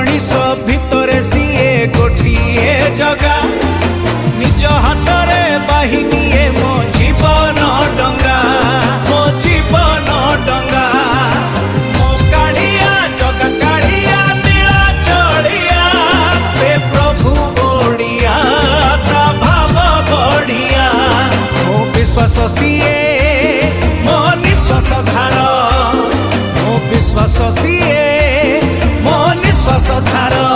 मनीष भितरे सीए गोटिए जगा निज हाथ में बाहिनी मो जीवन डंगा मो जीवन डंगा मो कालिया जगा कालिया नीला चढ़िया से प्रभु ओडिया ता भाव बढ़िया मो विश्वास सीए मो निश्वास धार मो विश्वास सीए मो निश्वास धार।